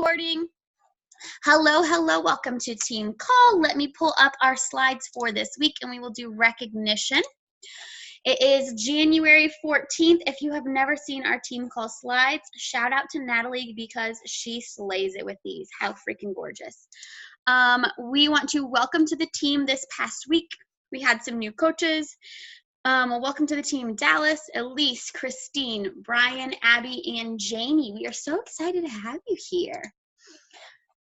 Recording. Hello, welcome to Team Call. Let me pull up our slides for this week and we will do recognition. It is January 14th. If you have never seen our Team Call slides, shout out to Natalie because she slays it with these. How freaking gorgeous. We want to welcome to the team this past week. We had some new coaches. Welcome to the team, Dallas, Elise, Christine, Brian, Abby, and Jamie. We are so excited to have you here.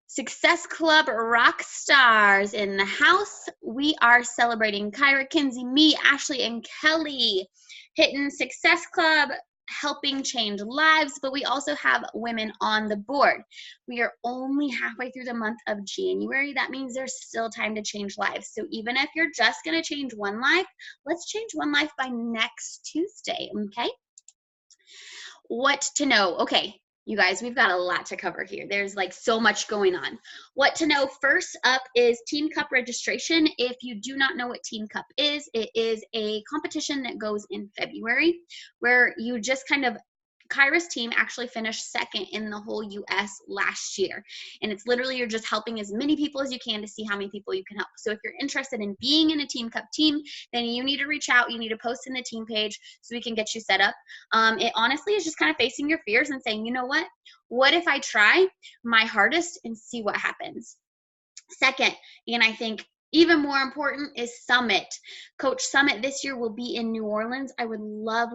Success Club rock stars in the house. We are celebrating Kyra, Kinsey, me, Ashley, and Kelly. Hitting Success Club, helping change lives, but we also have women on the board. We are only halfway through the month of January. That means there's still time to change lives. So even if you're just going to change one life, let's change one life by next Tuesday, okay? What to know? Okay. You guys, we've got a lot to cover here. There's like so much going on. What to know first up is Team Cup registration. If you do not know what Team Cup is, it is a competition that goes in February where you just kind of, Kyra's team actually finished second in the whole US last year. And it's literally you're just helping as many people as you can to see how many people you can help. So if you're interested in being in a Team Cup team, then you need to reach out. You need to post in the team page so we can get you set up. It honestly is just kind of facing your fears and saying, you know what? What if I try my hardest and see what happens? Second, and I think even more important, is Summit. Coach Summit this year will be in New Orleans. I would love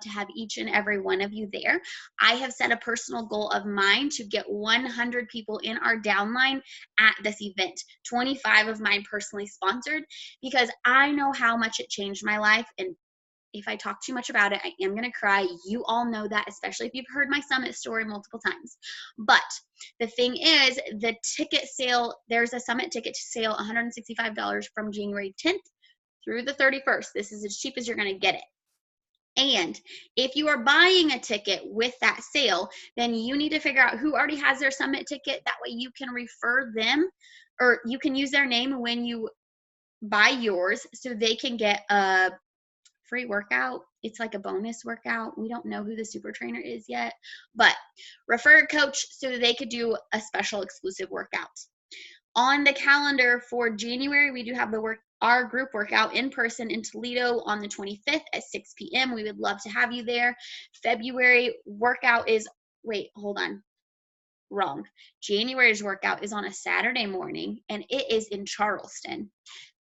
to have each and every one of you there. I have set a personal goal of mine to get 100 people in our downline at this event, 25 of mine personally sponsored, because I know how much it changed my life. And if I talk too much about it, I am going to cry. You all know that, especially if you've heard my Summit story multiple times. But the thing is, the ticket sale, there's a Summit ticket sale, $165 from January 10th through the 31st. This is as cheap as you're going to get it. And if you are buying a ticket with that sale, then you need to figure out who already has their Summit ticket. That way you can refer them, or you can use their name when you buy yours so they can get a free workout. It's like a bonus workout. We don't know who the super trainer is yet, but refer a coach so they could do a special exclusive workout. On the calendar for January, we do have our group workout in person in Toledo on the 25th at 6 p.m. We would love to have you there. February workout is, wait, hold on. Wrong. January's workout is on a Saturday morning and it is in Charleston.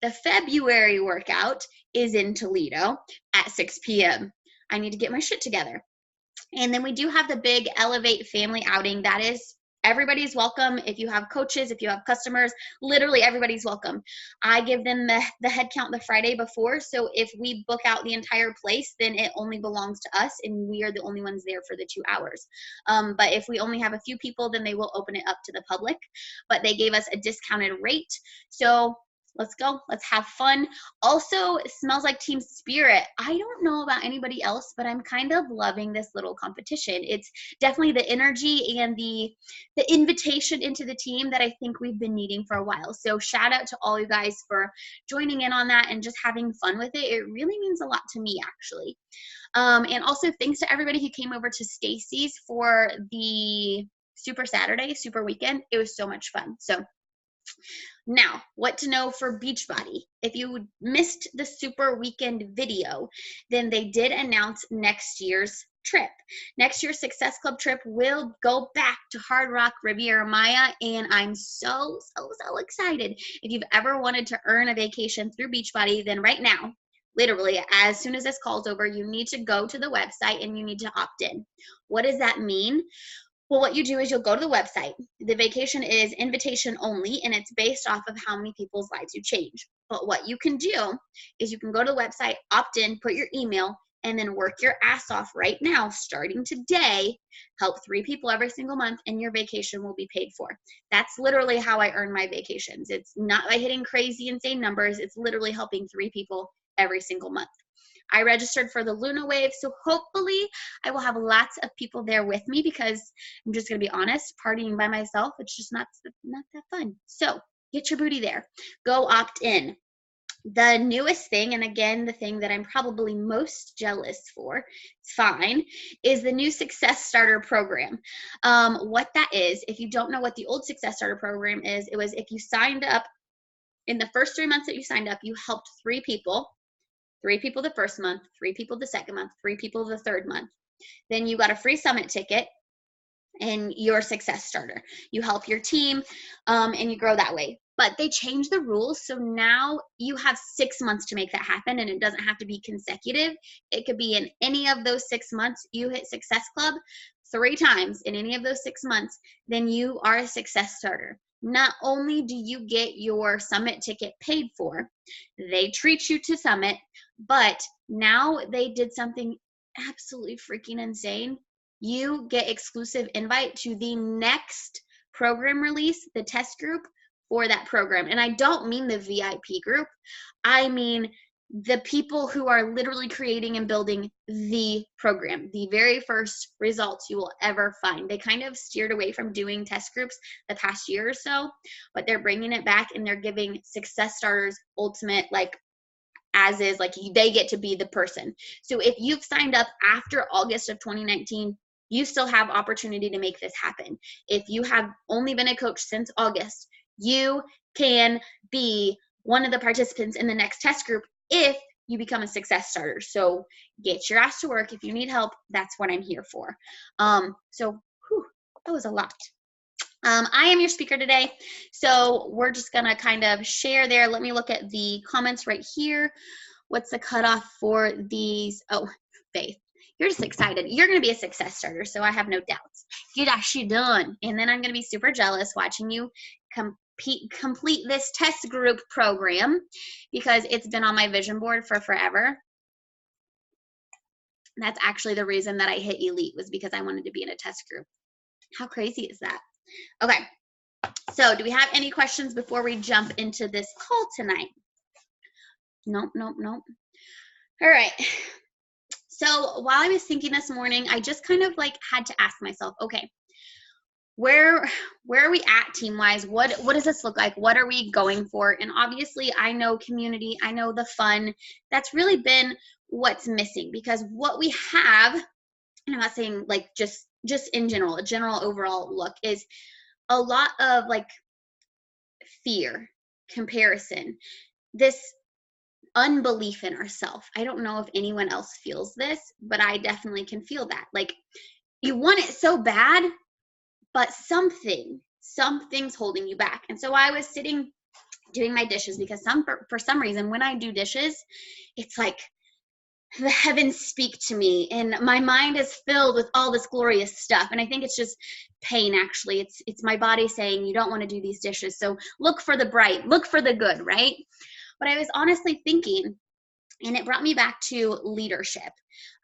The February workout is in Toledo at 6 p.m. I need to get my shit together. And then we do have the big Elevate family outing. That is, everybody's welcome. If you have coaches, if you have customers, literally everybody's welcome. I give them the head count the Friday before. So if we book out the entire place, then it only belongs to us and we are the only ones there for the 2 hours. But if we only have a few people, then they will open it up to the public. But they gave us a discounted rate. So let's go. Let's have fun. Also, it smells like team spirit. I don't know about anybody else, but I'm kind of loving this little competition. It's definitely the energy and the invitation into the team that I think we've been needing for a while. So shout out to all you guys for joining in on that and just having fun with it. It really means a lot to me, actually. And also thanks to everybody who came over to Stacy's for the Super Saturday, Super Weekend. It was so much fun. So now, what to know for Beachbody. If you missed the Super Weekend video, then they did announce next year's trip. Next year's Success Club trip will go back to Hard Rock Riviera Maya, and I'm so excited. If you've ever wanted to earn a vacation through Beachbody, then right now, literally, as soon as this call's over, you need to go to the website and you need to opt in. What does that mean? Well, what you do is you'll go to the website. The vacation is invitation only, and it's based off of how many people's lives you change. But what you can do is you can go to the website, opt in, put your email, and then work your ass off right now, starting today, help 3 people every single month, and your vacation will be paid for. That's literally how I earn my vacations. It's not by hitting crazy, insane numbers. It's literally helping 3 people every single month. I registered for the Luna Wave, so hopefully I will have lots of people there with me because I'm just going to be honest, partying by myself, it's just not that fun. So get your booty there. Go opt in. The newest thing, and again, the thing that I'm probably most jealous for, it's fine, is the new Success Starter program. What that is, if you don't know what the old Success Starter program is, it was if you signed up in the first 3 months that you signed up, you helped 3 people the first month, 3 people the second month, 3 people the third month. Then you got a free summit ticket and your Success Starter. You help your team and you grow that way. But they changed the rules, so now you have 6 months to make that happen, and it doesn't have to be consecutive. It could be in any of those 6 months. You hit Success Club 3 times in any of those 6 months, then you are a Success Starter. Not only do you get your summit ticket paid for, they treat you to summit, but now they did something absolutely freaking insane. You get exclusive invite to the next program release, the test group for that program. And I don't mean the VIP group. I mean the people who are literally creating and building the program, the very first results you will ever find. They kind of steered away from doing test groups the past year or so, but they're bringing it back and they're giving Success Starters ultimate, like, as is, like, they get to be the person. So if you've signed up after August of 2019, you still have opportunity to make this happen. If you have only been a coach since August, you can be one of the participants in the next test group if you become a Success Starter. So get your ass to work. If you need help, that's what I'm here for. That was a lot. I am your speaker today, so we're just going to kind of share there. Let me look at the comments right here. What's the cutoff for these? Oh, Faith, you're just excited. You're going to be a Success Starter, so I have no doubts. Get actually done. And then I'm going to be super jealous watching you complete this test group program, because it's been on my vision board for forever. That's actually the reason that I hit Elite, was because I wanted to be in a test group. How crazy is that? Okay, so do we have any questions before we jump into this call tonight? Nope. All right. So while I was thinking this morning, I just kind of like had to ask myself, okay, where are we at team-wise? What does this look like? What are we going for? And obviously, I know community, I know the fun. That's really been what's missing, because what we have, and I'm not saying like just in general, a general overall look, is a lot of like fear, comparison, this unbelief in ourselves. I don't know if anyone else feels this, but I definitely can feel that. Like, you want it so bad, but something's holding you back. And so I was sitting doing my dishes, because for some reason when I do dishes, it's like the heavens speak to me and my mind is filled with all this glorious stuff. And I think it's just pain, actually. It's my body saying, you don't want to do these dishes, so look for the bright, look for the good, right? But I was honestly thinking, and it brought me back to leadership.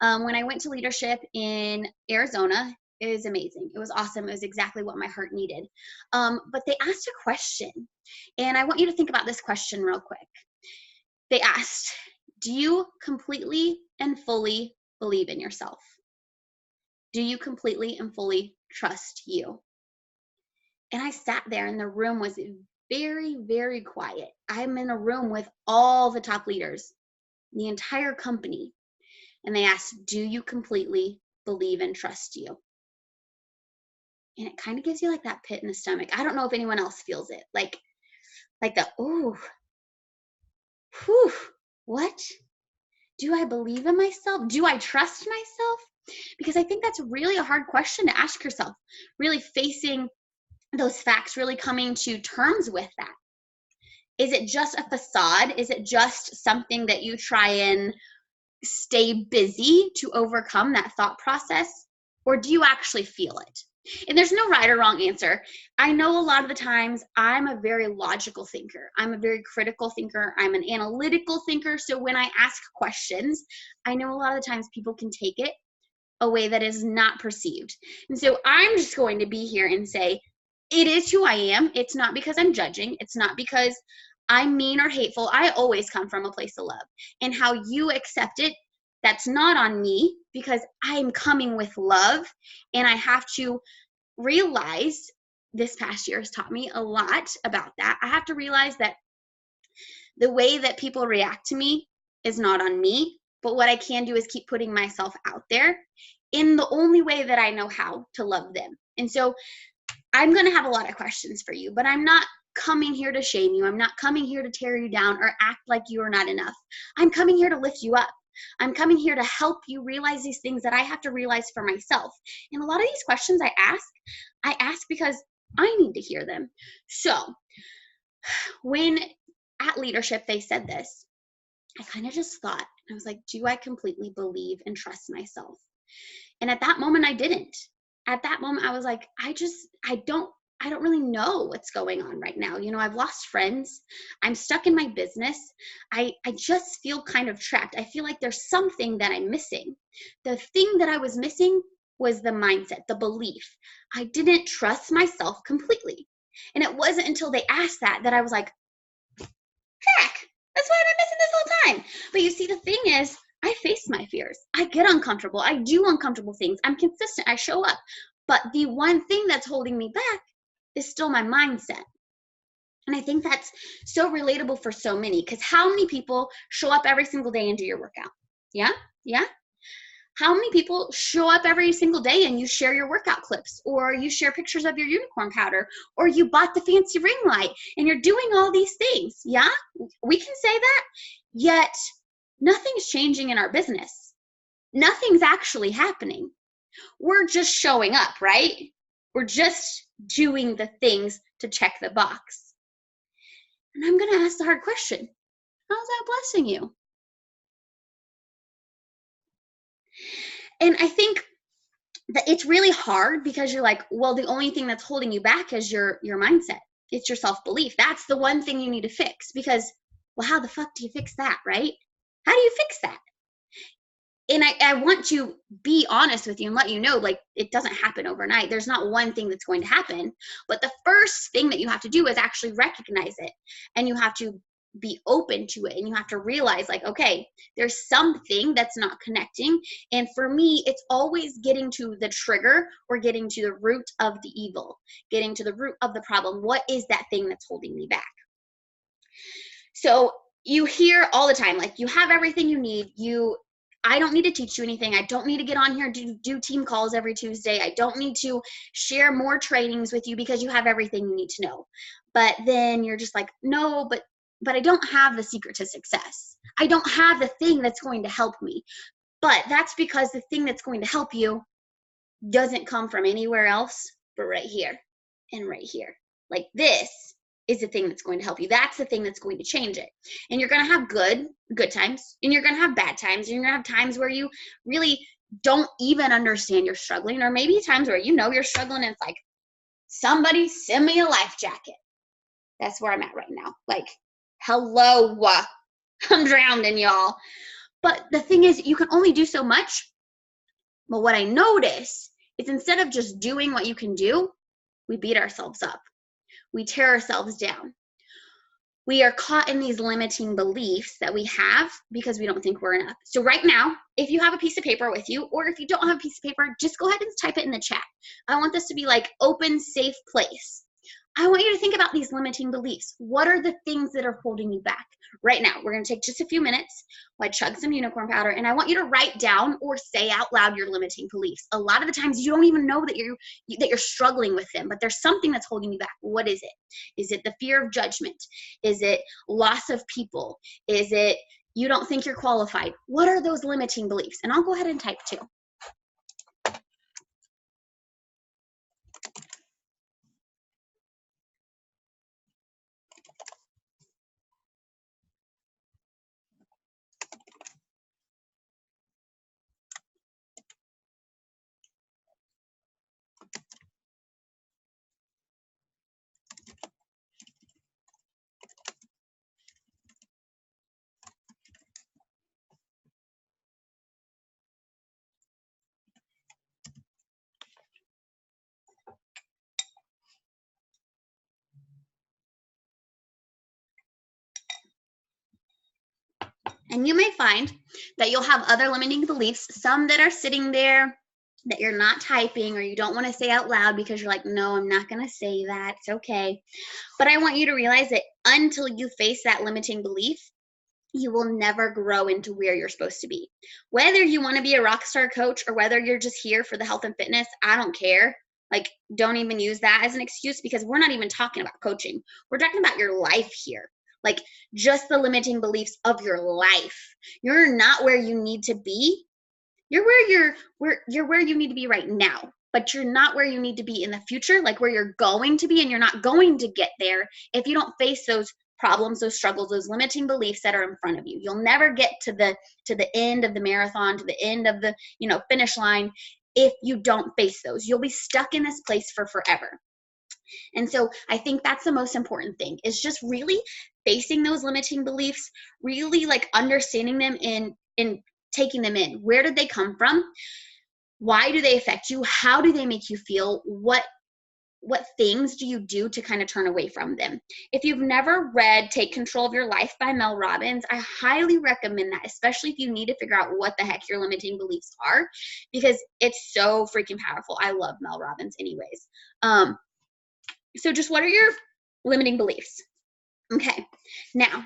When I went to leadership in Arizona, it was amazing. It was awesome. It was exactly what my heart needed. But they asked a question, and I want you to think about this question real quick. They asked, do you completely and fully believe in yourself? Do you completely and fully trust you? And I sat there, and the room was very, very quiet. I'm in a room with all the top leaders, the entire company. And they asked, do you completely believe and trust you? And it kind of gives you like that pit in the stomach. I don't know if anyone else feels it. Like the, ooh, whew, what? Do I believe in myself? Do I trust myself? Because I think that's really a hard question to ask yourself, really facing those facts, really coming to terms with that. Is it just a facade? Is it just something that you try and stay busy to overcome that thought process? Or do you actually feel it? And there's no right or wrong answer. I know a lot of the times I'm a very logical thinker. I'm a very critical thinker. I'm an analytical thinker. So when I ask questions, I know a lot of the times people can take it a way that is not perceived. And so I'm just going to be here and say, it is who I am. It's not because I'm judging. It's not because I'm mean or hateful. I always come from a place of love. And how you accept it, that's not on me, because I'm coming with love. And I have to realize, this past year has taught me a lot about that. I have to realize that The way that people react to me is not on me, but what I can do is keep putting myself out there in the only way that I know how to love them. And so I'm going to have a lot of questions for you, but I'm not coming here to shame you. I'm not coming here to tear you down or act like you are not enough. I'm coming here to lift you up. I'm coming here to help you realize these things that I have to realize for myself. And a lot of these questions I ask because I need to hear them. So when at leadership they said this, I kind of just thought, I was like, do I completely believe and trust myself? And at that moment, I didn't. At that moment, I was like, I don't really know what's going on right now. You know, I've lost friends. I'm stuck in my business. I just feel kind of trapped. I feel like there's something that I'm missing. The thing that I was missing was the mindset, the belief. I didn't trust myself completely. And it wasn't until they asked that I was like, heck, that's why I've been missing this whole time. But you see, the thing is, I face my fears. I get uncomfortable. I do uncomfortable things. I'm consistent. I show up. But the one thing that's holding me back is still my mindset. And I think that's so relatable for so many, because how many people show up every single day and do your workout? Yeah? Yeah? How many people show up every single day and you share your workout clips, or you share pictures of your unicorn powder, or you bought the fancy ring light and you're doing all these things? Yeah? We can say that, yet nothing's changing in our business. Nothing's actually happening. We're just showing up, right? We're just doing the things to check the box. And I'm going to ask the hard question. How's that blessing you? And I think that it's really hard because you're like, well, the only thing that's holding you back is your mindset. It's your self-belief. That's the one thing you need to fix, because, well, how the fuck do you fix that, right? How do you fix that? And I want to be honest with you and let you know, like, it doesn't happen overnight. There's not one thing that's going to happen. But the first thing that you have to do is actually recognize it. And you have to be open to it. And you have to realize, like, okay, there's something that's not connecting. And for me, it's always getting to the trigger, or getting to the root of the evil, getting to the root of the problem. What is that thing that's holding me back? So you hear all the time, like, you have everything you need. I don't need to teach you anything. I don't need to get on here and do team calls every Tuesday. I don't need to share more trainings with you because you have everything you need to know. But then you're just like, no, but I don't have the secret to success. I don't have the thing that's going to help me. But that's because the thing that's going to help you doesn't come from anywhere else but right here and right here. Like, this is the thing that's going to help you. That's the thing that's going to change it. And you're going to have good times, and you're going to have bad times, and you're going to have times where you really don't even understand you're struggling, or maybe times where you know you're struggling and it's like, somebody send me a life jacket. That's where I'm at right now. Like, hello, I'm drowning, y'all. But the thing is, you can only do so much. But what I notice is, instead of just doing what you can do, we beat ourselves up. We tear ourselves down. We are caught in these limiting beliefs that we have because we don't think we're enough. So right now, if you have a piece of paper with you, or if you don't have a piece of paper, just go ahead and type it in the chat. I want this to be like open, safe place. I want you to think about these limiting beliefs. What are the things that are holding you back? Right now, we're going to take just a few minutes while I chug some unicorn powder, and I want you to write down or say out loud your limiting beliefs. A lot of the times you don't even know that you're struggling with them, but there's something that's holding you back. What is it? Is it the fear of judgment? Is it loss of people? Is it you don't think you're qualified? What are those limiting beliefs? And I'll go ahead and type too. And you may find that you'll have other limiting beliefs, some that are sitting there that you're not typing or you don't want to say out loud because you're like, no, I'm not going to say that. It's okay. But I want you to realize that until you face that limiting belief, you will never grow into where you're supposed to be. Whether you want to be a rock star coach or whether you're just here for the health and fitness, I don't care. Like, don't even use that as an excuse, because we're not even talking about coaching. We're talking about your life here. Like, just the limiting beliefs of your life. You're not where you need to be. You're where you need to be right now, but you're not where you need to be in the future, like where you're going to be, and you're not going to get there if you don't face those problems, those struggles, those limiting beliefs that are in front of you. You'll never get to the end of the marathon, to the end of the, finish line if you don't face those. You'll be stuck in this place for forever. And so I think that's the most important thing, is just really facing those limiting beliefs, really like understanding them and taking them in. Where did they come from? Why do they affect you? How do they make you feel? What things do you do to kind of turn away from them? If you've never read Take Control of Your Life by Mel Robbins, I highly recommend that, especially if you need to figure out what the heck your limiting beliefs are, because it's so freaking powerful. I love Mel Robbins anyways. So just, what are your limiting beliefs? Okay, now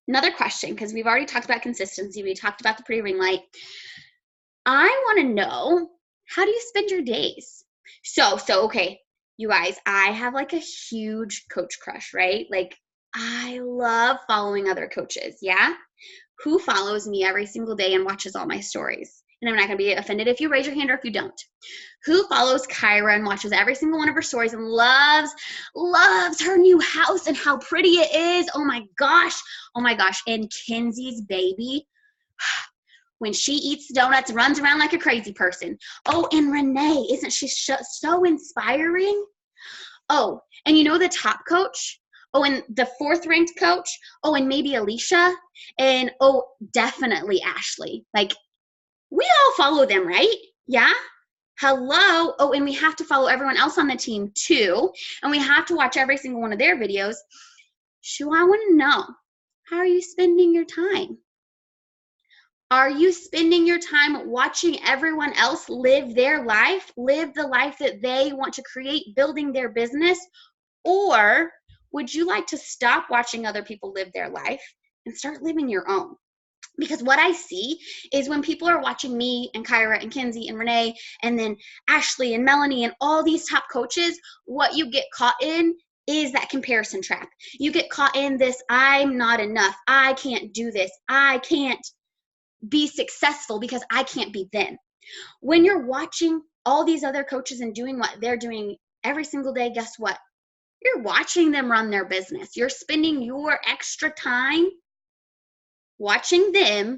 another question, because we've already talked about consistency. We talked about the pretty ring light. I want to know, how do you spend your days? So okay, you guys, I have like a huge coach crush, right? Like, I love following other coaches. Yeah. Who follows me every single day and watches all my stories? And I'm not going to be offended if you raise your hand or if you don't. Who follows Kyra and watches every single one of her stories and loves her new house and how pretty it is? Oh my gosh. And Kenzie's baby, when she eats donuts, runs around like a crazy person. Oh, and Renee, isn't she so inspiring? Oh, and the top coach? Oh, and the 4th ranked coach? Oh, and maybe Alicia? And oh, definitely Ashley. Like, we all follow them, right? Yeah? Hello? Oh, and we have to follow everyone else on the team too. And we have to watch every single one of their videos. So I want to know, how are you spending your time? Are you spending your time watching everyone else live their life, live the life that they want to create, building their business? Or would you like to stop watching other people live their life and start living your own? Because what I see is when people are watching me and Kyra and Kenzie and Renee and then Ashley and Melanie and all these top coaches, what you get caught in is that comparison trap. You get caught in this, I'm not enough. I can't do this. I can't be successful because I can't be them. When you're watching all these other coaches and doing what they're doing every single day, guess what? You're watching them run their business. You're spending your extra time watching them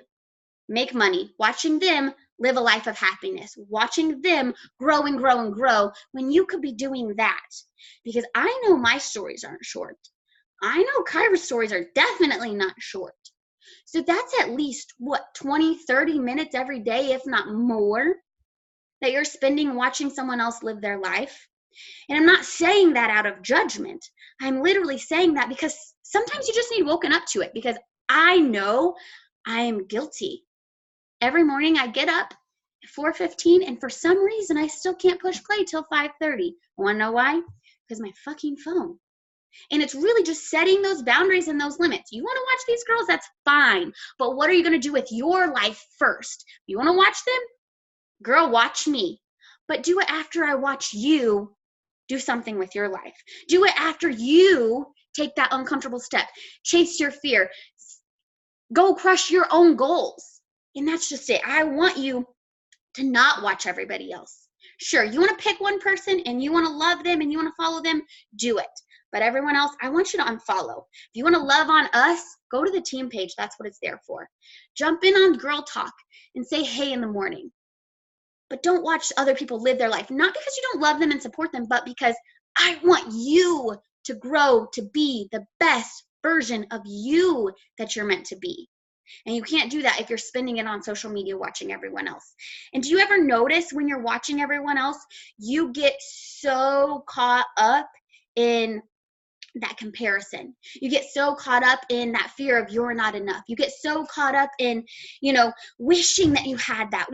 make money, watching them live a life of happiness, watching them grow and grow and grow, when you could be doing that. Because I know my stories aren't short. I know Kyra's stories are definitely not short. So that's at least, 20, 30 minutes every day, if not more, that you're spending watching someone else live their life. And I'm not saying that out of judgment. I'm literally saying that because sometimes you just need woken up to it, because I know I am guilty. Every morning I get up at 4:15, and for some reason I still can't push play till 5:30. Want to know why? Because my fucking phone. And it's really just setting those boundaries and those limits. You want to watch these girls? That's fine. But what are you going to do with your life first? You want to watch them? Girl, watch me. But do it after I watch you do something with your life. Do it after you take that uncomfortable step. Chase your fear. Go crush your own goals. And that's just it. I want you to not watch everybody else. Sure, you want to pick one person and you want to love them and you want to follow them, do it. But everyone else, I want you to unfollow. If you want to love on us, go to the team page. That's what it's there for. Jump in on Girl Talk and say hey in the morning. But don't watch other people live their life. Not because you don't love them and support them, but because I want you to grow to be the best version of you that you're meant to be. And you can't do that if you're spending it on social media watching everyone else. And do you ever notice when you're watching everyone else, you get so caught up in that comparison. You get so caught up in that fear of you're not enough. You get so caught up in, wishing that you had that,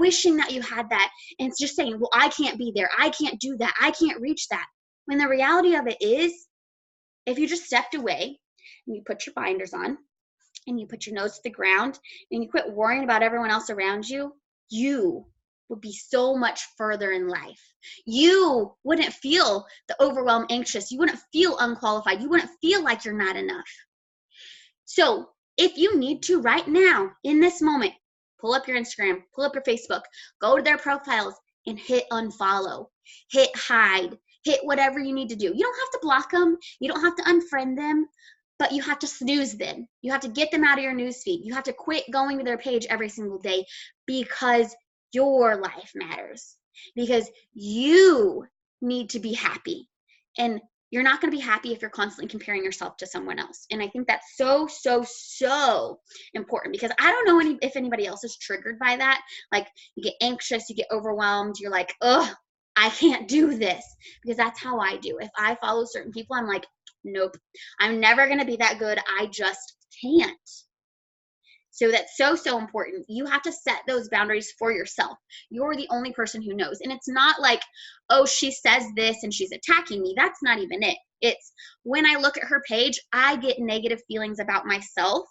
and it's just saying, well, I can't be there. I can't do that. I can't reach that. When the reality of it is, if you just stepped away and you put your blinders on and you put your nose to the ground and you quit worrying about everyone else around you, you would be so much further in life. You wouldn't feel the overwhelmed, anxious. You wouldn't feel unqualified. You wouldn't feel like you're not enough. So if you need to right now, in this moment, pull up your Instagram, pull up your Facebook, go to their profiles and hit unfollow, hit hide, hit whatever you need to do. You don't have to block them. You don't have to unfriend them, but you have to snooze them. You have to get them out of your newsfeed. You have to quit going to their page every single day, because your life matters, because you need to be happy. And you're not going to be happy if you're constantly comparing yourself to someone else. And I think that's so, so, so important, because I don't know if anybody else is triggered by that. Like, you get anxious, you get overwhelmed, you're like, ugh, I can't do this, because that's how I do. If I follow certain people, I'm like, nope, I'm never going to be that good. I just can't. So that's so, so important. You have to set those boundaries for yourself. You're the only person who knows. And it's not like, oh, she says this and she's attacking me. That's not even it. It's when I look at her page, I get negative feelings about myself.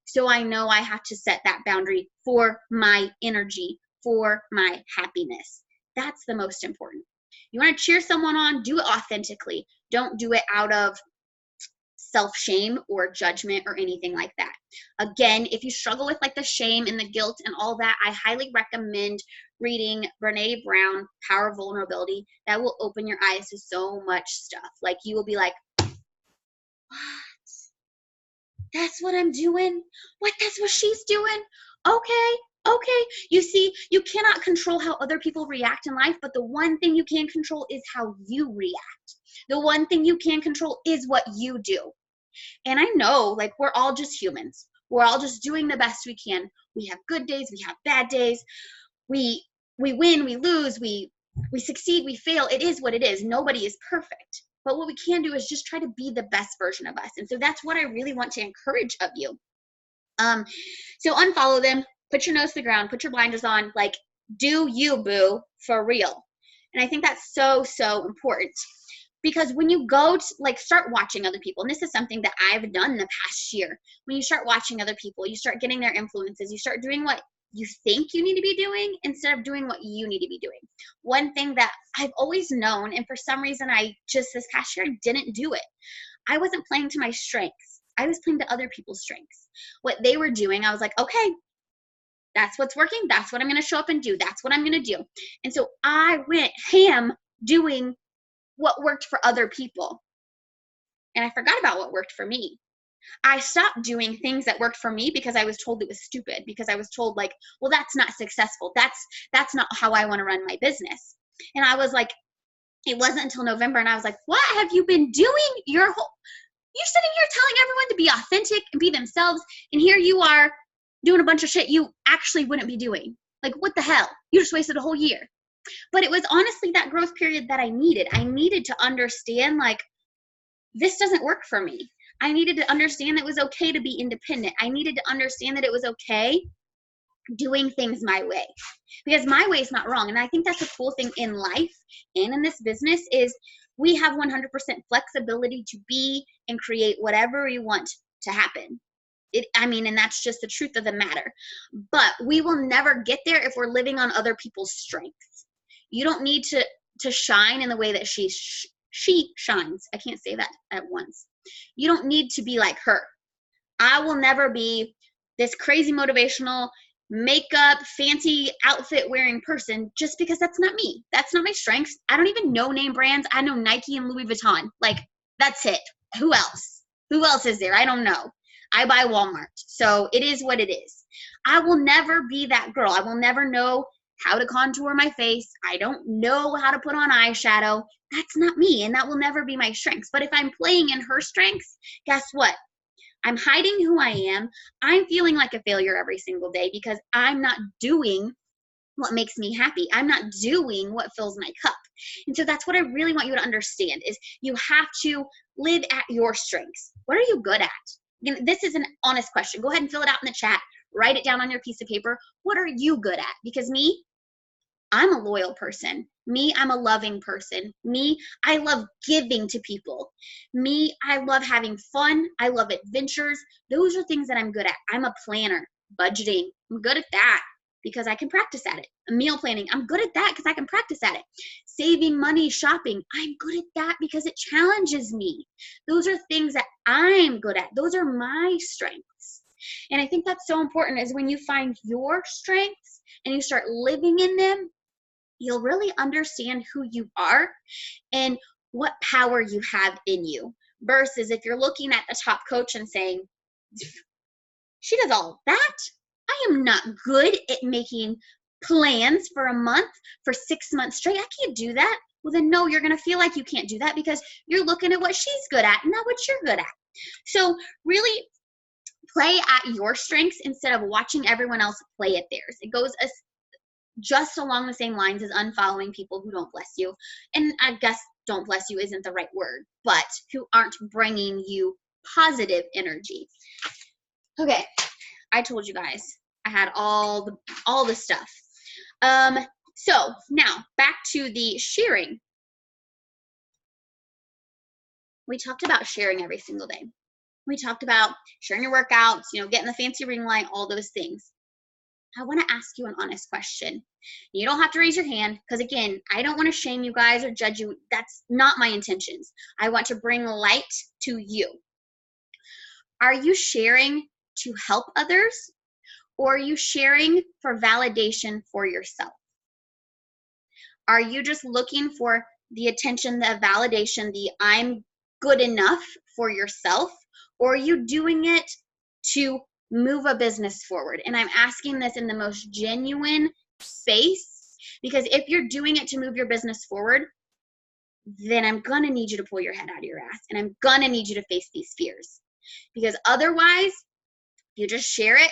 So I know I have to set that boundary for my energy, for my happiness. That's the most important. You want to cheer someone on, do it authentically. Don't do it out of self-shame or judgment or anything like that. Again, if you struggle with like the shame and the guilt and all that, I highly recommend reading Brené Brown, Power of Vulnerability. That will open your eyes to so much stuff. Like, you will be like, what? That's what I'm doing? What? That's what she's doing? Okay. You see, you cannot control how other people react in life, but the one thing you can control is how you react. The one thing you can control is what you do. And I know, like, we're all just humans. We're all just doing the best we can. We have good days, we have bad days. We win, we lose, we succeed, we fail. It is what it is. Nobody is perfect. But what we can do is just try to be the best version of us. And so that's what I really want to encourage of you. So unfollow them, put your nose to the ground, put your blinders on, like, do you, boo, for real. And I think that's so, so important. Because when you go to, like, start watching other people, and this is something that I've done the past year, when you start watching other people, you start getting their influences, you start doing what you think you need to be doing instead of doing what you need to be doing. One thing that I've always known, and for some reason this past year, I didn't do it. I wasn't playing to my strengths. I was playing to other people's strengths. What they were doing, I was like, okay, that's what's working. That's what I'm going to show up and do. That's what I'm going to do. And so I went ham doing what worked for other people. And I forgot about what worked for me. I stopped doing things that worked for me because I was told it was stupid, because I was told, like, well, that's not successful. That's not how I want to run my business. And I was like, it wasn't until November, and I was like, what have you been doing you're sitting here telling everyone to be authentic and be themselves, and here you are doing a bunch of shit you actually wouldn't be doing. Like, what the hell? You just wasted a whole year. But it was honestly that growth period that I needed. I needed to understand, like, this doesn't work for me. I needed to understand that it was okay to be independent. I needed to understand that it was okay doing things my way, because my way is not wrong. And I think that's a cool thing in life and in this business is we have 100% flexibility to be and create whatever we want to happen. And that's just the truth of the matter. But we will never get there if we're living on other people's strengths. You don't need to shine in the way that she shines. I can't say that at once. You don't need to be like her. I will never be this crazy motivational makeup, fancy outfit wearing person, just because that's not me. That's not my strengths. I don't even know name brands. I know Nike and Louis Vuitton. Like, that's it. Who else? Who else is there? I don't know. I buy Walmart. So it is what it is. I will never be that girl. I will never know how to contour my face. I don't know how to put on eyeshadow. That's not me, and that will never be my strengths. But if I'm playing in her strengths, guess what? I'm hiding who I am. I'm feeling like a failure every single day because I'm not doing what makes me happy. I'm not doing what fills my cup. And so that's what I really want you to understand is you have to live at your strengths. What are you good at? Again, this is an honest question. Go ahead and fill it out in the chat. Write it down on your piece of paper. What are you good at? Because me, I'm a loyal person. Me, I'm a loving person. Me, I love giving to people. Me, I love having fun. I love adventures. Those are things that I'm good at. I'm a planner, budgeting. I'm good at that because I can practice at it. Meal planning, I'm good at that because I can practice at it. Saving money, shopping, I'm good at that because it challenges me. Those are things that I'm good at. Those are my strengths. And I think that's so important is when you find your strengths and you start living in them, you'll really understand who you are and what power you have in you. Versus if you're looking at the top coach and saying, she does all that. I am not good at making plans for a month, for 6 months straight. I can't do that. Well, then no, you're going to feel like you can't do that because you're looking at what she's good at, not what you're good at. So really play at your strengths instead of watching everyone else play at theirs. It goes just along the same lines as unfollowing people who don't bless you. And I guess don't bless you isn't the right word, but who aren't bringing you positive energy. Okay, I told you guys I had all the stuff. So now back to the sharing. We talked about sharing every single day. We talked about sharing your workouts, getting the fancy ring light, all those things. I want to ask you an honest question. You don't have to raise your hand because, again, I don't want to shame you guys or judge you. That's not my intentions. I want to bring light to you. Are you sharing to help others, or are you sharing for validation for yourself? Are you just looking for the attention, the validation, the I'm good enough for yourself, or are you doing it to move a business forward? And I'm asking this in the most genuine space, because if you're doing it to move your business forward, then I'm gonna need you to pull your head out of your ass, and I'm gonna need you to face these fears. Because otherwise, you just share it,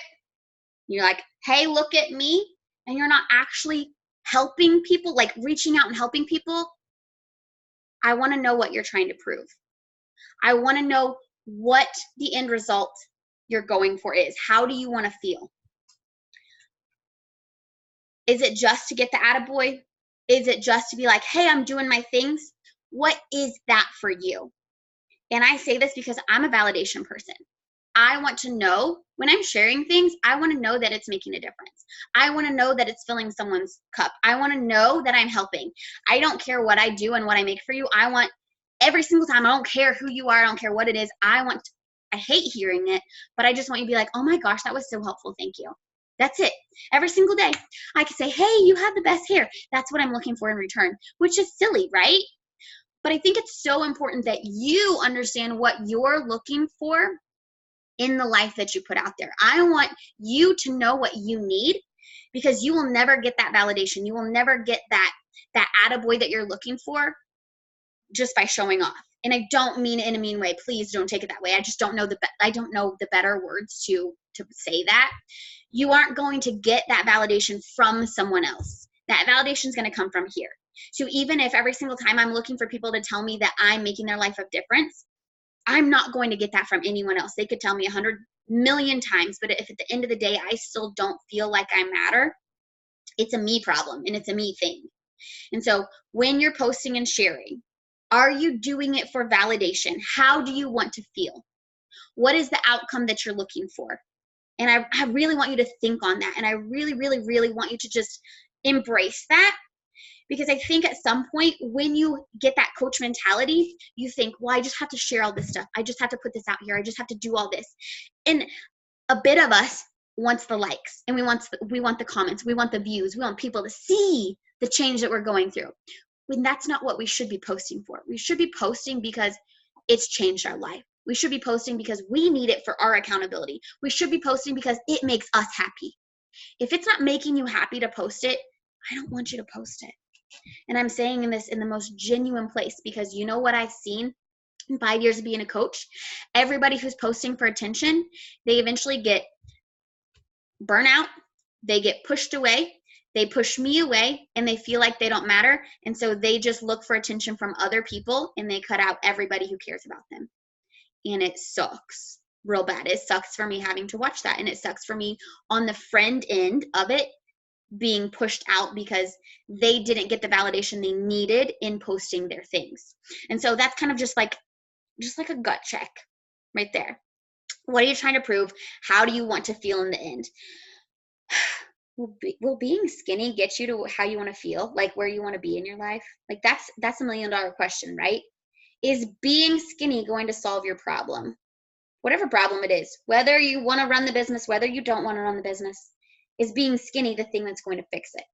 you're like, hey, look at me, and you're not actually helping people, like reaching out and helping people. I want to know what you're trying to prove. I want to know what the end result you're going for is. How do you want to feel? Is it just to get the attaboy? Is it just to be like, hey, I'm doing my things? What is that for you? And I say this because I'm a validation person. I want to know when I'm sharing things, I want to know that it's making a difference. I want to know that it's filling someone's cup. I want to know that I'm helping. I don't care what I do and what I make for you. I want every single time, I don't care who you are, I don't care what it is. I hate hearing it, but I just want you to be like, oh my gosh, that was so helpful. Thank you. That's it. Every single day, I can say, hey, you have the best hair. That's what I'm looking for in return, which is silly, right? But I think it's so important that you understand what you're looking for in the life that you put out there. I want you to know what you need, because you will never get that validation. You will never get that attaboy that you're looking for just by showing off. And I don't mean it in a mean way. Please don't take it that way. I just don't know the better words to say that. You aren't going to get that validation from someone else. That validation is going to come from here. So even if every single time I'm looking for people to tell me that I'm making their life a difference, I'm not going to get that from anyone else. They could tell me 100 million times, but if at the end of the day, I still don't feel like I matter, it's a me problem and it's a me thing. And so when you're posting and sharing, are you doing it for validation? How do you want to feel? What is the outcome that you're looking for? And I really want you to think on that. And I really, really, really want you to just embrace that. Because I think at some point when you get that coach mentality, you think, well, I just have to share all this stuff. I just have to put this out here. I just have to do all this. And a bit of us wants the likes, and we want the comments. We want the views. We want people to see the change that we're going through. When that's not what we should be posting for. We should be posting because it's changed our life. We should be posting because we need it for our accountability. We should be posting because it makes us happy. If it's not making you happy to post it, I don't want you to post it. And I'm saying this in the most genuine place, because you know what I've seen in 5 years of being a coach? Everybody who's posting for attention, they eventually get burnout, they get pushed away, They push me away and they feel like they don't matter. And so they just look for attention from other people and they cut out everybody who cares about them. And it sucks real bad. It sucks for me having to watch that. And it sucks for me on the friend end of it being pushed out because they didn't get the validation they needed in posting their things. And so that's kind of just like a gut check right there. What are you trying to prove? How do you want to feel in the end? Will being skinny get you to how you want to feel, like where you want to be in your life? Like that's $1 million question, right? Is being skinny going to solve your problem? Whatever problem it is, whether you want to run the business, whether you don't want to run the business, is being skinny the thing that's going to fix it?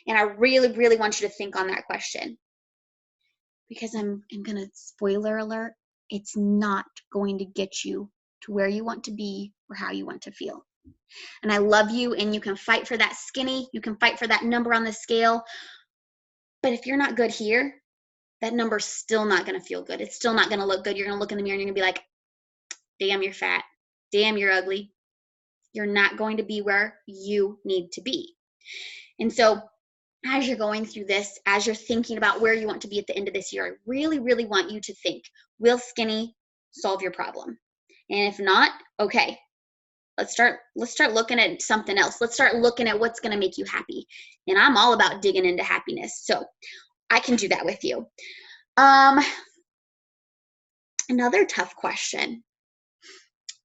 And I really, really want you to think on that question, because I'm going to, spoiler alert, it's not going to get you to where you want to be or how you want to feel. And I love you, and you can fight for that skinny, you can fight for that number on the scale, but if you're not good here, that number's still not going to feel good. It's still not going to look good. You're going to look in the mirror and you're going to be like, damn, you're fat. Damn, you're ugly. You're not going to be where you need to be. And so as you're going through this, as you're thinking about where you want to be at the end of this year, I really, really want you to think, will skinny solve your problem? And if not, okay, let's start looking at something else. Let's start looking at what's going to make you happy. And I'm all about digging into happiness. So I can do that with you. Another tough question.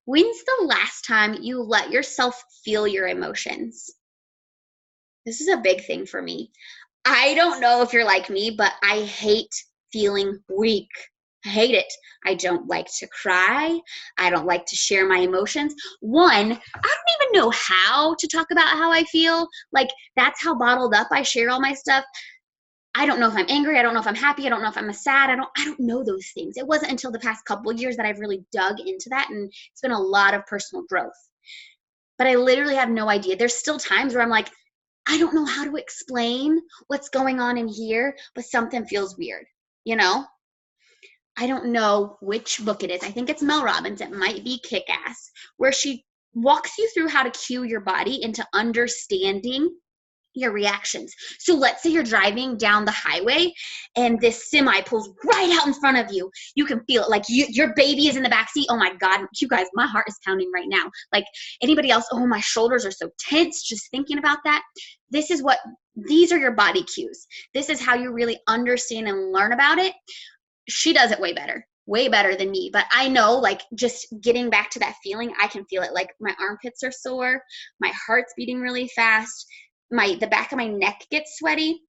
When's the last time you let yourself feel your emotions? This is a big thing for me. I don't know if you're like me, but I hate feeling weak. I hate it. I don't like to cry. I don't like to share my emotions. One, I don't even know how to talk about how I feel. Like, that's how bottled up I share all my stuff. I don't know if I'm angry. I don't know if I'm happy. I don't know if I'm sad. I don't know those things. It wasn't until the past couple of years that I've really dug into that, and it's been a lot of personal growth. But I literally have no idea. There's still times where I'm like, I don't know how to explain what's going on in here, but something feels weird, you know? I don't know which book it is. I think it's Mel Robbins. It might be Kick-Ass, where she walks you through how to cue your body into understanding your reactions. So let's say you're driving down the highway and this semi pulls right out in front of you. You can feel it, like your baby is in the backseat. Oh my God, you guys, my heart is pounding right now. Like anybody else, oh, my shoulders are so tense just thinking about that. These are your body cues. This is how you really understand and learn about it. She does it way better than me. But I know, like, just getting back to that feeling, I can feel it. Like my armpits are sore, my heart's beating really fast, the back of my neck gets sweaty.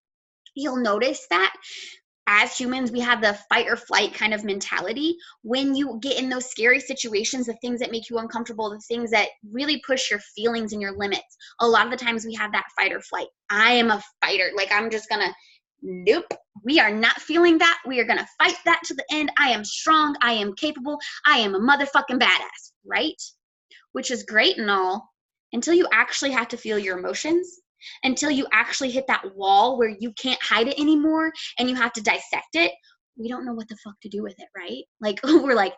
You'll notice that as humans, we have the fight or flight kind of mentality. When you get in those scary situations, the things that make you uncomfortable, the things that really push your feelings and your limits, a lot of the times we have that fight or flight. I am a fighter. Like, I'm just gonna, nope, we are not feeling that. We are gonna fight that to the end. I am strong. I am capable. I am a motherfucking badass, right? Which is great and all until you actually have to feel your emotions, until you actually hit that wall where you can't hide it anymore and you have to dissect it. We don't know what the fuck to do with it, right? Like, we're like,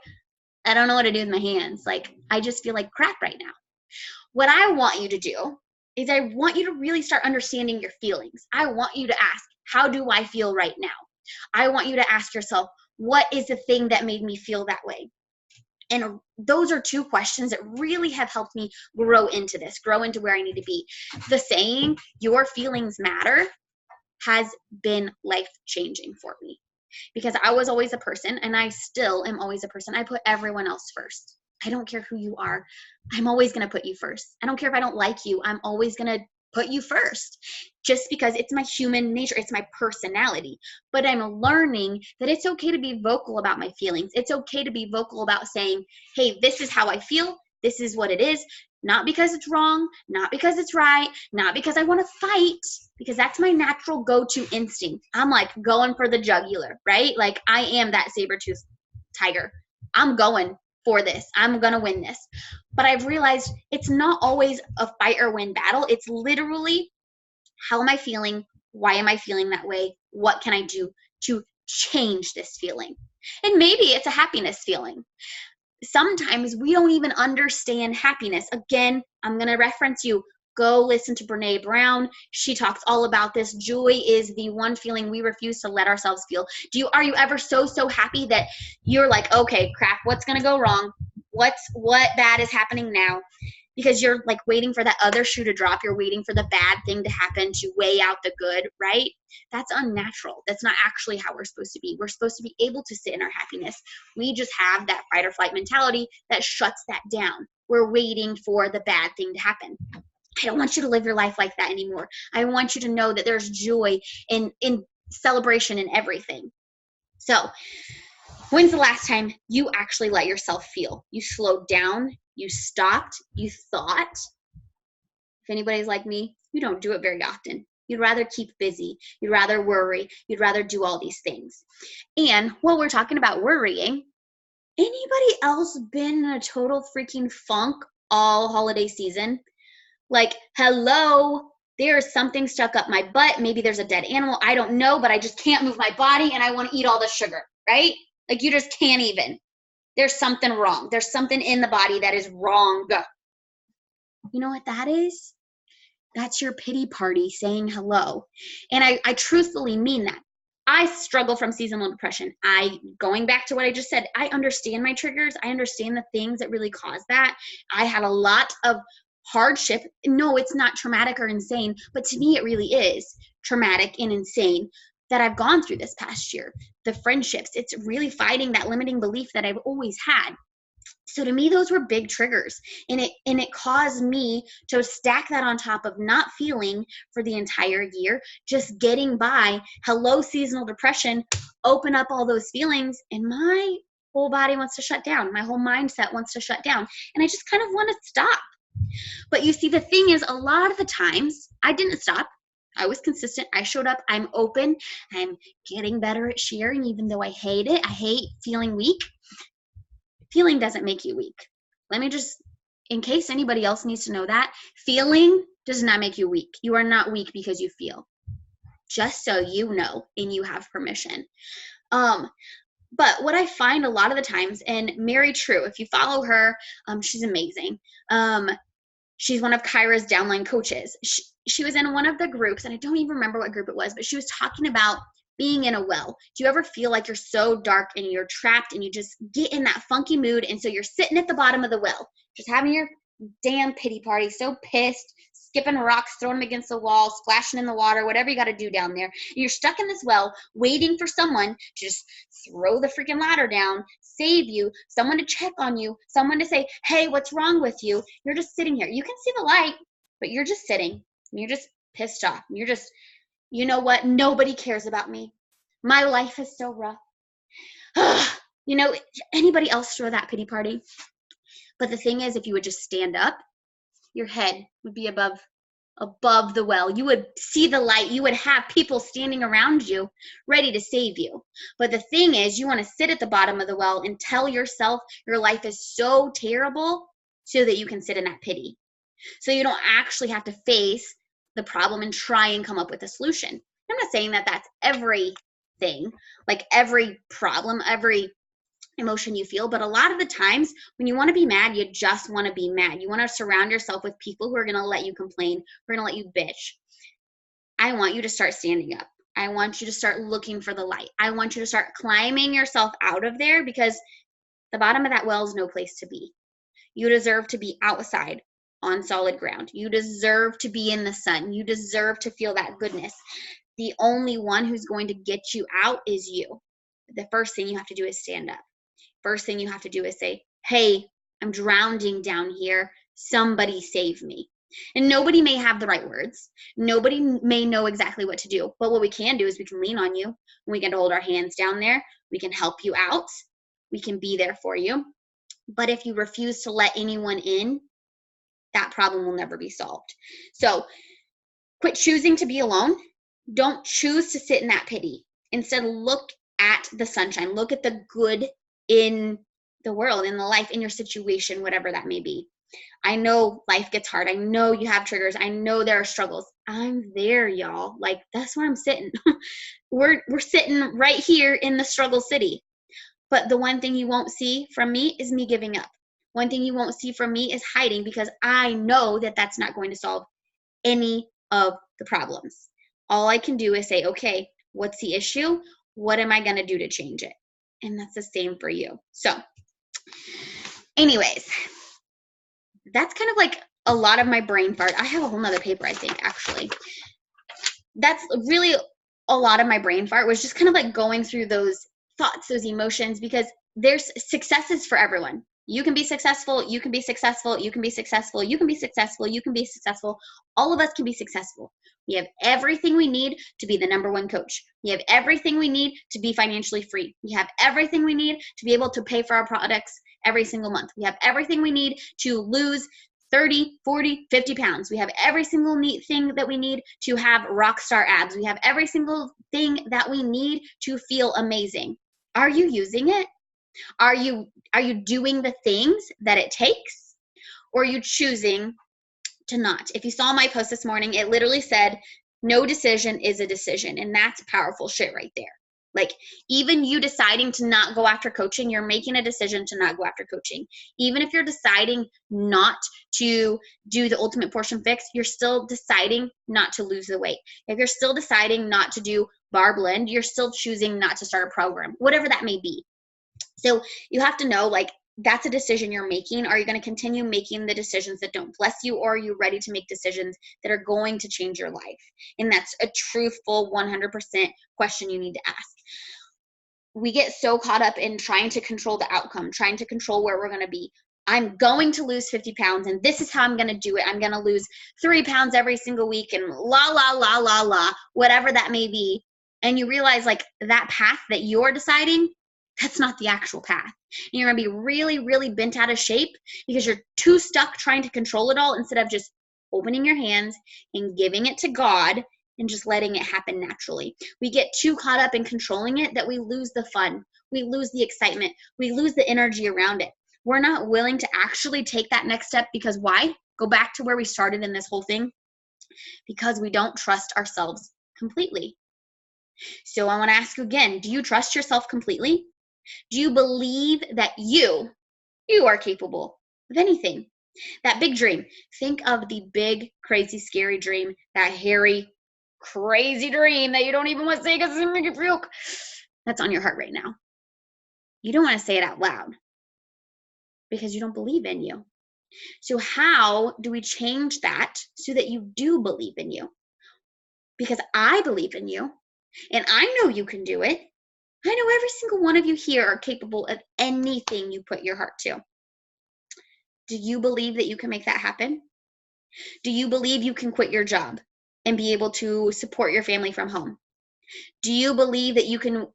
I don't know what to do with my hands. Like, I just feel like crap right now. What I want you to do is I want you to really start understanding your feelings. I want you to ask, how do I feel right now? I want you to ask yourself, what is the thing that made me feel that way? And those are two questions that really have helped me grow into where I need to be. The saying, your feelings matter, has been life-changing for me, because I was always a person, and I still am always a person. I put everyone else first. I don't care who you are. I'm always going to put you first. I don't care if I don't like you. I'm always going to put you first, just because it's my human nature. It's my personality. But I'm learning that it's okay to be vocal about my feelings. It's okay to be vocal about saying, hey, this is how I feel. This is what it is. Not because it's wrong, not because it's right, not because I want to fight, because that's my natural go-to instinct. I'm like going for the jugular, right? Like, I am that saber-toothed tiger. I'm going for this. I'm going to win this. But I've realized it's not always a fight or win battle. It's literally, how am I feeling? Why am I feeling that way? What can I do to change this feeling? And maybe it's a happiness feeling. Sometimes we don't even understand happiness. Again, I'm going to reference you. Go listen to Brene Brown. She talks all about this. Joy is the one feeling we refuse to let ourselves feel. Are you ever so happy that you're like, okay, crap, what's going to go wrong? What bad is happening now? Because you're like waiting for that other shoe to drop. You're waiting for the bad thing to happen to weigh out the good, right? That's unnatural. That's not actually how we're supposed to be. We're supposed to be able to sit in our happiness. We just have that fight or flight mentality that shuts that down. We're waiting for the bad thing to happen. I don't want you to live your life like that anymore. I want you to know that there's joy in celebration in everything. So, when's the last time you actually let yourself feel? You slowed down, you stopped, you thought. If anybody's like me, you don't do it very often. You'd rather keep busy. You'd rather worry. You'd rather do all these things. And while we're talking about worrying, anybody else been in a total freaking funk all holiday season? Like, hello, there's something stuck up my butt. Maybe there's a dead animal. I don't know, but I just can't move my body and I want to eat all the sugar, right? Like, you just can't even. There's something wrong. There's something in the body that is wrong. You know what that is? That's your pity party saying hello. And I truthfully mean that. I struggle from seasonal depression. Going back to what I just said, I understand my triggers. I understand the things that really cause that. I had a lot of hardship. No, it's not traumatic or insane, but to me it really is traumatic and insane that I've gone through this past year. The friendships, it's really fighting that limiting belief that I've always had. So to me, those were big triggers, and it caused me to stack that on top of not feeling for the entire year, just getting by. Hello, seasonal depression, open up all those feelings, and my whole body wants to shut down. My whole mindset wants to shut down, and I just kind of want to stop. But you see, the thing is, a lot of the times I didn't stop. I was consistent. I showed up. I'm open. I'm getting better at sharing, even though I hate it. I hate feeling weak. Feeling doesn't make you weak. Let me just, in case anybody else needs to know that, feeling does not make you weak. You are not weak because you feel. Just so you know, and you have permission. But what I find a lot of the times, and Mary True, if you follow her, she's amazing. She's one of Kyra's downline coaches. She was in one of the groups, and I don't even remember what group it was, but she was talking about being in a well. Do you ever feel like you're so dark and you're trapped and you just get in that funky mood, and so you're sitting at the bottom of the well, just having your damn pity party, so pissed, skipping rocks, throwing them against the wall, splashing in the water, whatever you got to do down there. You're stuck in this well waiting for someone to just throw the freaking ladder down, save you, someone to check on you, someone to say, hey, what's wrong with you? You're just sitting here. You can see the light, but you're just sitting, and you're just pissed off. You're just, you know what? Nobody cares about me. My life is so rough. You know, anybody else throw that pity party? But the thing is, if you would just stand up, your head would be above the well. You would see the light. You would have people standing around you ready to save you. But the thing is, you want to sit at the bottom of the well and tell yourself your life is so terrible so that you can sit in that pity. So you don't actually have to face the problem and try and come up with a solution. I'm not saying that that's everything, like every problem, every emotion you feel, but a lot of the times when you want to be mad, you just want to be mad. You want to surround yourself with people who are going to let you complain, who are going to let you bitch. I want you to start standing up. I want you to start looking for the light. I want you to start climbing yourself out of there, because the bottom of that well is no place to be. You deserve to be outside on solid ground. You deserve to be in the sun. You deserve to feel that goodness. The only one who's going to get you out is you. The first thing you have to do is stand up. First thing you have to do is say, hey, I'm drowning down here. Somebody save me. And nobody may have the right words. Nobody may know exactly what to do. But what we can do is we can lean on you. We can hold our hands down there. We can help you out. We can be there for you. But if you refuse to let anyone in, that problem will never be solved. So quit choosing to be alone. Don't choose to sit in that pity. Instead, look at the sunshine. Look at the good in the world, in the life, in your situation, whatever that may be. I know life gets hard. I know you have triggers. I know there are struggles. I'm there, y'all. Like, that's where I'm sitting. We're sitting right here in the struggle city. But the one thing you won't see from me is me giving up. One thing you won't see from me is hiding, because I know that that's not going to solve any of the problems. All I can do is say, okay, what's the issue? What am I going to do to change it? And that's the same for you. So anyways, that's kind of like a lot of my brain fart. I have a whole nother paper, I think, actually. That's really a lot of my brain fart, was just kind of like going through those thoughts, those emotions, because there's successes for everyone. You can be successful, you can be successful, you can be successful, you can be successful, you can be successful. All of us can be successful. We have everything we need to be the #1 coach. We have everything we need to be financially free. We have everything we need to be able to pay for our products every single month. We have everything we need to lose 30, 40, 50 pounds. We have every single neat thing that we need to have rock star abs. We have every single thing that we need to feel amazing. Are you using it? Are you doing the things that it takes? Or are you choosing to not? If you saw my post this morning, it literally said, no decision is a decision. And that's powerful shit right there. Like, even you deciding to not go after coaching, you're making a decision to not go after coaching. Even if you're deciding not to do the ultimate portion fix, you're still deciding not to lose the weight. If you're still deciding not to do bar blend, you're still choosing not to start a program, whatever that may be. So you have to know, like, that's a decision you're making. Are you going to continue making the decisions that don't bless you, or are you ready to make decisions that are going to change your life? And that's a truthful 100% question you need to ask. We get so caught up in trying to control the outcome, trying to control where we're going to be. I'm going to lose 50 pounds, and this is how I'm going to do it. I'm going to lose 3 pounds every single week, and la, la, la, la, la, whatever that may be. And you realize, like, that path that you're deciding, that's not the actual path. And you're going to be really, really bent out of shape because you're too stuck trying to control it all, instead of just opening your hands and giving it to God and just letting it happen naturally. We get too caught up in controlling it that we lose the fun. We lose the excitement. We lose the energy around it. We're not willing to actually take that next step because why? Go back to where we started in this whole thing. Because we don't trust ourselves completely. So I want to ask you again, do you trust yourself completely? Do you believe that you are capable of anything? That big dream. Think of the big, crazy, scary dream, that hairy, crazy dream that you don't even want to say because it's going to make you puke. That's on your heart right now. You don't want to say it out loud because you don't believe in you. So how do we change that so that you do believe in you? Because I believe in you, and I know you can do it. I know every single one of you here are capable of anything you put your heart to. Do you believe that you can make that happen? Do you believe you can quit your job and be able to support your family from home? Do you believe that you can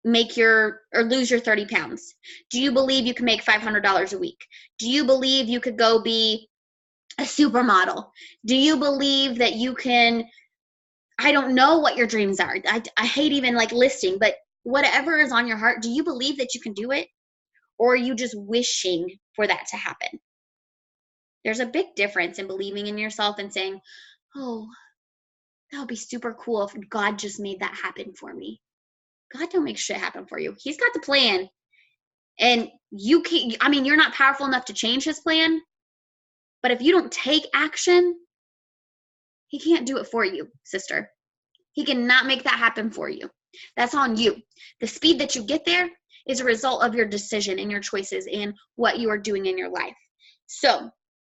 lose your 30 pounds? Do you believe you can make $500 a week? Do you believe you could go be a supermodel? Do you believe that you can, I don't know what your dreams are. I hate even like listing, but whatever is on your heart, do you believe that you can do it? Or are you just wishing for that to happen? There's a big difference in believing in yourself and saying, oh, that would be super cool if God just made that happen for me. God don't make shit happen for you. He's got the plan. And you can't, I mean, you're not powerful enough to change his plan. But if you don't take action, he can't do it for you, sister. He cannot make that happen for you. That's on you. The speed that you get there is a result of your decision and your choices and what you are doing in your life. So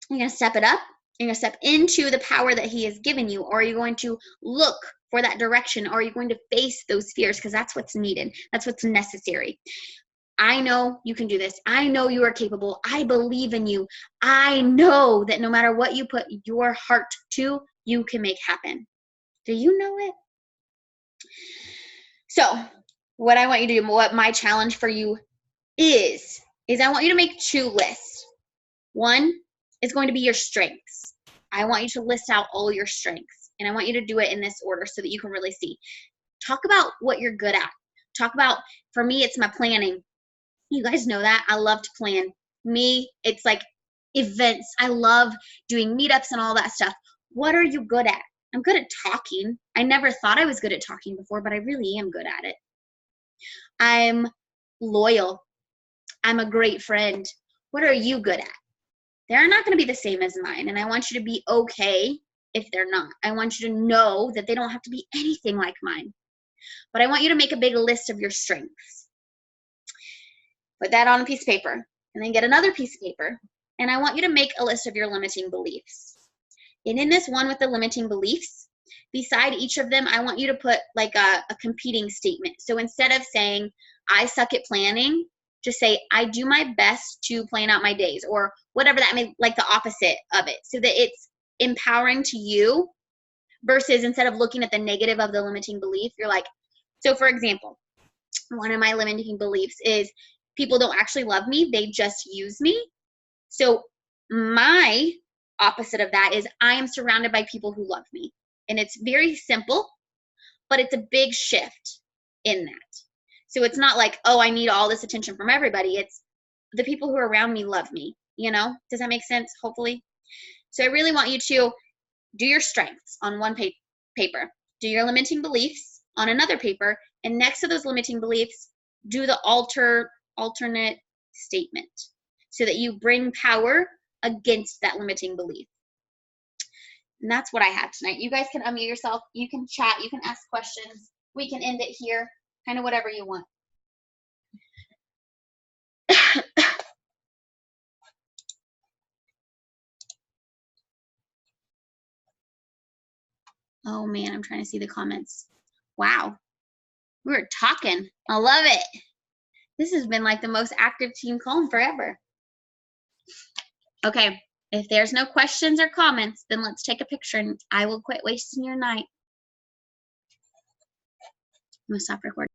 you're going to step it up. You're going to step into the power that he has given you, or are you going to look for that direction, or are you going to face those fears? Because that's what's needed. That's what's necessary. I know you can do this. I know you are capable. I believe in you. I know that no matter what you put your heart to, you can make happen. Do you know it? So what I want you to do, what my challenge for you is I want you to make 2 lists. One is going to be your strengths. I want you to list out all your strengths, and I want you to do it in this order so that you can really see. Talk about what you're good at. Talk about, for me, it's my planning. You guys know that. I love to plan. Me, it's like events. I love doing meetups and all that stuff. What are you good at? I'm good at talking. I never thought I was good at talking before, but I really am good at it. I'm loyal. I'm a great friend. What are you good at? They're not going to be the same as mine, and I want you to be okay if they're not. I want you to know that they don't have to be anything like mine. But I want you to make a big list of your strengths. Put that on a piece of paper, and then get another piece of paper, and I want you to make a list of your limiting beliefs. And in this one with the limiting beliefs, beside each of them, I want you to put like a competing statement. So instead of saying, I suck at planning, just say, I do my best to plan out my days, or whatever that means, like the opposite of it, so that it's empowering to you versus instead of looking at the negative of the limiting belief, you're like, so for example, one of my limiting beliefs is people don't actually love me, they just use me. So my opposite of that is I am surrounded by people who love me. And it's very simple, but it's a big shift in that. So it's not like, oh, I need all this attention from everybody. It's the people who are around me love me, you know? Does that make sense? Hopefully. So I really want you to do your strengths on one paper, do your limiting beliefs on another paper, and next to those limiting beliefs, do the alternate statement so that you bring power against that limiting belief. And that's what I have tonight. You guys can unmute yourself. You can chat. You can ask questions. We can end it here. Kind of whatever you want. Oh, man. I'm trying to see the comments. Wow. We're talking. I love it. This has been like the most active team call forever. Okay. If there's no questions or comments, then let's take a picture and I will quit wasting your night. I'm going to stop recording.